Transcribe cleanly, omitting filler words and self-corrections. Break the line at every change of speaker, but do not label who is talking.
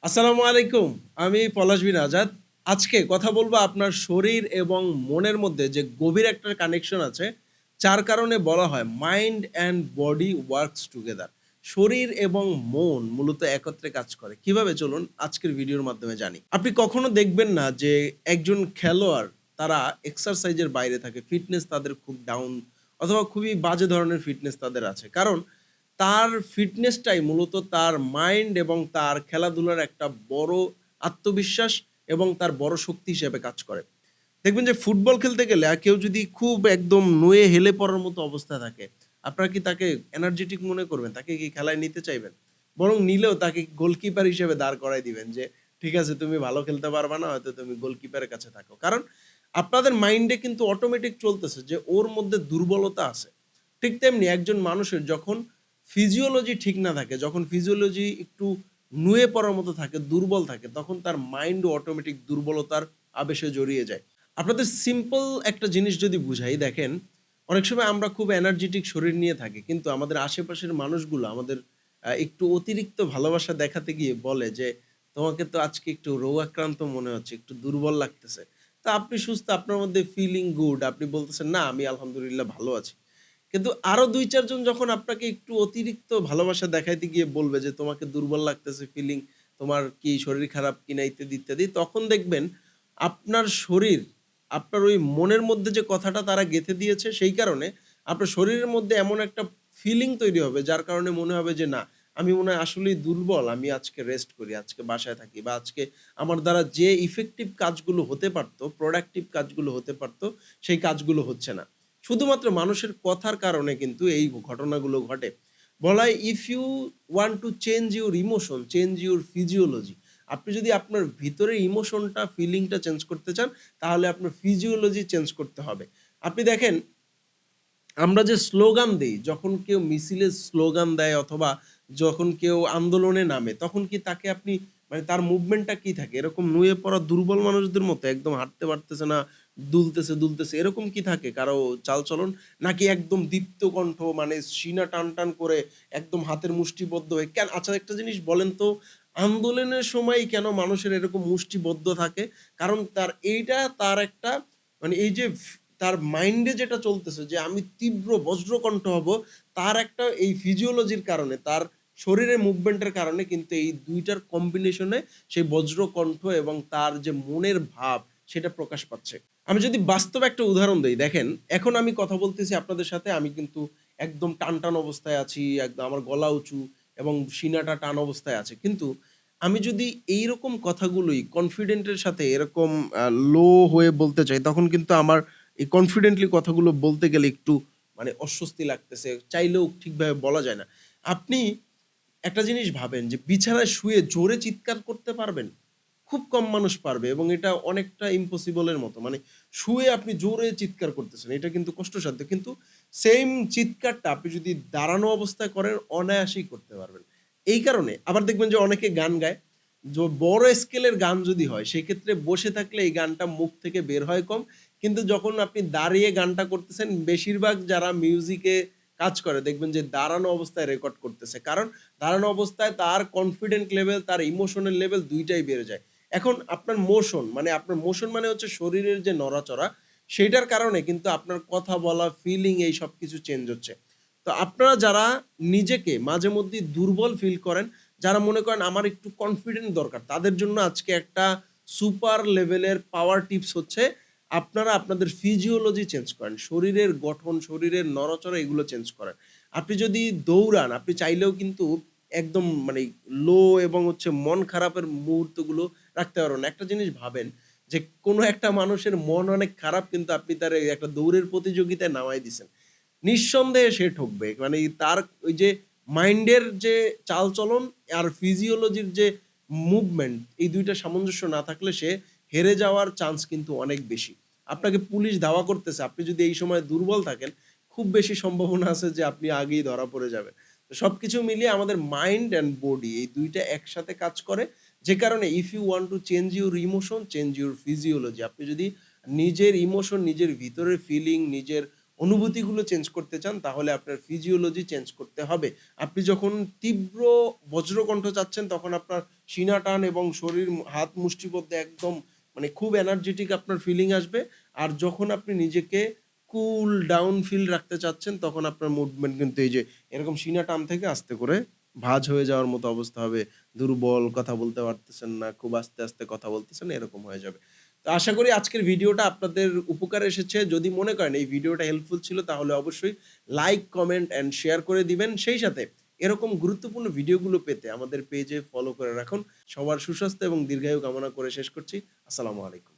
আসসালামু আলাইকুম। আমি পলাশ বিন আজাদ। আজকে কথা বলবো আপনার শরীর এবং মনের মধ্যে যে গভীর একটা কানেকশন আছে, যার কারণে বলা হয় mind and body works together. শরীর এবং মন মূলত একত্রে কাজ করে। কিভাবে চলুন আজকের ভিডিওর মাধ্যমে জানি। আপনি কখনো দেখবেন না যে একজন খেলোয়াড় তারা এক্সারসাইজের বাইরে থাকে। ফিটনেস তাদের খুব ডাউন অথবা খুবই বাজে ধরনের ফিটনেস তাদের আছে। কারণ তার ফিটনেসটাই মূলত তার মাইন্ড এবং তার খেলাধুলার একটা বড় আত্মবিশ্বাস এবং তার বড় শক্তি হিসেবে কাজ করে। দেখবেন যে ফুটবল খেলতে গেলে কেউ যদি খুব একদম নুয়ে হেলে পড়ার মতো অবস্থায় থাকে, আপনারা কি তাকে এনার্জেটিক মনে করবেন? তাকে কি খেলায় নিতে চাইবেন? বরং নিলেও তাকে গোলকিপার হিসেবে দাঁড় করায় দিবেন যে, "ঠিক আছে তুমি ভালো খেলতে পারবা না, হয়তো তুমি গোলকিপারের কাছে থাকো।" কারণ আপনাদের মাইন্ডে কিন্তু অটোমেটিক চলতেছে যে ওর মধ্যে দুর্বলতা আছে। ঠিক তেমনি একজন মানুষের যখন ফিজিওলজি ঠিক না থাকে, যখন ফিজিওলজি একটু নুয়ে পড়ার মতো থাকে, দুর্বল থাকে, তখন তার মাইন্ডও অটোমেটিক দুর্বলতার আবেশে জড়িয়ে যায়। আপনাদের সিম্পল একটা জিনিস যদি বুঝাই, দেখেন, অনেক সময় আমরা খুব এনার্জেটিক শরীর নিয়ে থাকি। কিন্তু আমাদের আশেপাশের মানুষগুলো আমাদের একটু অতিরিক্ত ভালোবাসা দেখাতে গিয়ে বলে যে, "তোমাকে তো আজকে একটু রোগাক্রান্ত মনে হচ্ছে, একটু দুর্বল লাগতেছে।" তো আপনি সুস্থ, আপনার মধ্যে ফিলিং গুড। আপনি বলতেছেন, "না, আমি আলহামদুলিল্লাহ ভালো আছি।" কিন্তু আরো ২-৪ জন যখন আপনাকে একটু অতিরিক্ত ভালোবাসা দেখাইতে গিয়ে বলবে যে, "তোমাকে দুর্বল লাগতেছে, ফিলিং তোমার কি শরীর খারাপ কিনা?" ইত্যাদি, ইত্যাদি। তখন দেখবেন আপনার শরীর, আপনার ওই মনের মধ্যে যে কথাটা তারা গেঁথে দিয়েছে, সেই কারণে আপনার শরীরের মধ্যে এমন একটা ফিলিং তৈরি হবে, যার কারণে মনে হবে যে, "না, আমি মনে হয় আসলেই দুর্বল। আমি আজকে রেস্ট করি, আজকে বাসায় থাকি বা আজকে আমার দ্বারা যে ইফেক্টিভ কাজগুলো হতে পারত, প্রোডাক্টিভ কাজগুলো হতে পারত, সেই কাজগুলো হচ্ছে না।" শুধুমাত্র মানুষের কথার কারণে কিন্তু এই ঘটনাগুলো ঘটে। বলা হয়, "if you want to change your emotion, change your physiology." আপনি যদি আপনার ভিতরের ইমোশনটা, ফিলিংটা চেঞ্জ করতে চান, তাহলে আপনার ফিজিওলজি চেঞ্জ করতে হবে। আপনি দেখেন, আমরা যে স্লোগান দেই, যখন কেউ মিছিলে স্লোগান দেয় অথবা যখন কেউ আন্দোলনে নামে, তখন কি তাকে আপনি মানে তার মুভমেন্টটা কি থাকে? এরকম নুয়ে পড়া দুর্বল মানুষদের মতো একদম হাঁটতে পারতেছে না, দুলতেছে, দুলতেছে, এরকম কি থাকে কারো চালচলন? নাকি একদম দীপ্ত কণ্ঠ, মানে সিনা টান করে একদম হাতের মুষ্টিবদ্ধ হয়ে আচ্ছা, একটা জিনিস বলেন তো, আন্দোলনের সময় কেন মানুষের এরকম মুষ্টিবদ্ধ থাকে? কারণ তার একটা মানে এই যে তার মাইন্ডে যেটা চলতেছে যে আমি তীব্র বজ্রকণ্ঠ হব, তার একটা এই ফিজিওলজির কারণে, তার শরীরের মুভমেন্টের কারণে কিন্তু এই ২ টার কম্বিনেশনে সেই বজ্রকণ্ঠ এবং তার যে মনের ভাব, সেটা প্রকাশ পাচ্ছে। আমি যদি বাস্তব একটা উদাহরণ দেই, দেখেন, এখন আমি কথা বলতেছি আপনাদের সাথে, আমি কিন্তু একদম টানটান অবস্থায় আছি, একদম আমার গলা উঁচু এবং সিনাটা টান অবস্থায় আছে। কিন্তু আমি যদি এইরকম কথাগুলোই কনফিডেন্ট এর সাথে এরকম লো হয়ে বলতে চাই, তখন কিন্তু আমার এই কনফিডেন্টলি কথাগুলো বলতে গেলে একটু মানে অস্বস্তি লাগতেছে। চাইলেও ঠিকভাবে বলা যায় না। আপনি একটা জিনিস ভাবেন যে বিছানায় শুয়ে জোরে চিৎকার করতে পারবেন? খুব কম মানুষ পারবে এবং এটা অনেকটা ইম্পসিবল এর মতো। মানে শুয়ে আপনি জোরে চিৎকার করতেছেন। এটা কিন্তু কষ্টসাধ্য। কিন্তু সেইম চিৎকারটা আপনি যদি দাঁড়ানো অবস্থায় করেন, অনায়াসেই করতে পারবেন। এই কারণে আবার দেখবেন যে অনেকে গান গায়। বড় স্কেলের গান যদি হয়, সেক্ষেত্রে বসে থাকলে এই গানটা মুখ থেকে বের হয় কম। কিন্তু যখন আপনি দাঁড়িয়ে গানটা করতেছেন, বেশিরভাগ যারা মিউজিকে কাজ করে দেখবেন যে দাঁড়ানো অবস্থায় রেকর্ড করতেছে। কারণ দাঁড়ানো অবস্থায় তার কনফিডেন্ট লেভেল, তার ইমোশনাল লেভেল ২ টাই বেড়ে যায়। এখন আপনার মোশন মানে হচ্ছে শরীরের যে নড়াচড়া, সেইটার কারণে কিন্তু আপনার কথা বলা, ফিলিং, এই সবকিছু চেঞ্জ হচ্ছে। তো আপনারা যারা নিজেকে মাঝে মধ্যেই দুর্বল ফিল করেন, যারা মনে করেন আমার একটু কনফিডেন্ট দরকার, তাদের জন্য আজকে একটা সুপার লেভেলের পাওয়ার টিপস হচ্ছে, আপনারা আপনাদের ফিজিওলজি চেঞ্জ করেন। শরীরের গঠন, শরীরের নড়াচড়া, এগুলো চেঞ্জ করেন। আপনি যদি দৌড়ান, আপনি চাইলেও কিন্তু একদম মানে লো এবং হচ্ছে মন খারাপের মুহূর্তগুলো রাখতে পারবেন না। একটা জিনিস ভাবেন যে কোনো একটা মানুষের মন অনেক খারাপ, কিন্তু আপনি তারে একটা দৌড়ের প্রতিযোগিতায় নামায় দিছেন। নিঃসন্দেহে সে ঠকবে। মানে তার ওই যে মাইন্ডের যে চালচলন আর ফিজিওলজির যে মুভমেন্ট, এই ২ টা সামঞ্জস্য না থাকলে সে হেরে যাওয়ার চান্স কিন্তু অনেক বেশি। আপনাকে পুলিশ ধাওয়া করতেছে, আপনি যদি এই সময় দুর্বল থাকেন, খুব বেশি সম্ভাবনা আছে যে আপনি আগেই ধরা পড়ে যাবেন। তো সবকিছু মিলিয়ে আমাদের মাইন্ড অ্যান্ড বডি, এই ২ টা একসাথে কাজ করে। যে কারণে if you want to change your emotion, change your physiology. আপনি যদি নিজের ইমোশন, নিজের ভিতরের ফিলিং, নিজের অনুভূতিগুলো চেঞ্জ করতে চান তাহলে আপনার ফিজিওলজি চেঞ্জ করতে হবে। আপনি যখন তীব্র বজ্রকণ্ঠ চাচ্ছেন তখন আপনার সিনা টান এবং শরীর হাত মুষ্টিবদ্ধ একদম মানে খুব এনার্জেটিক আপনার ফিলিং আসবে। আর যখন আপনি নিজেকে কুল ডাউন ফিল রাখতে চাচ্ছেন তখন আপনার মুভমেন্ট কিন্তু এই যে এরকম সিনা টান থেকে আস্তে করে ভাঁজ হয়ে যাওয়ার মতো অবস্থা হবে। দুর্বল, কথা বলতে পারতেছেন না, খুব আস্তে, আস্তে কথা বলতেছেন এরকম হয়ে যাবে। তো আশা করি আজকের ভিডিওটা আপনাদের উপকারে এসেছে। যদি মনে করেন এই ভিডিওটা হেল্পফুল ছিল তাহলে অবশ্যই লাইক, কমেন্ট অ্যান্ড শেয়ার করে দিবেন। সেই সাথে এরকম গুরুত্বপূর্ণ ভিডিওগুলো পেতে আমাদের পেজে ফলো করে রাখুন। সবার সুস্বাস্থ্য এবং দীর্ঘায়ু কামনা করে শেষ করছি। আসসালামু আলাইকুম।